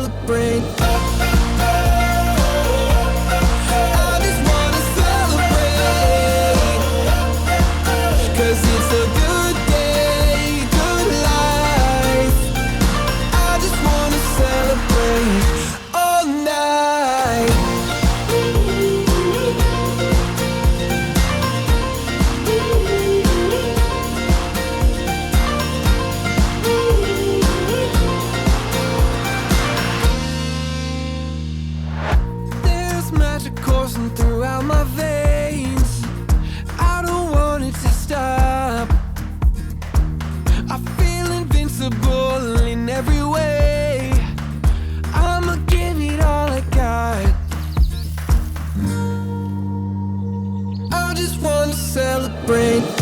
celebrate. I just wanna celebrate, 'cause it's a good day, good life. I just wanna celebrate all night. There's magic coursing throughout my veins. I don't want it to stop. I feel invincible in every way. I'ma give it all I got. I just want to celebrate.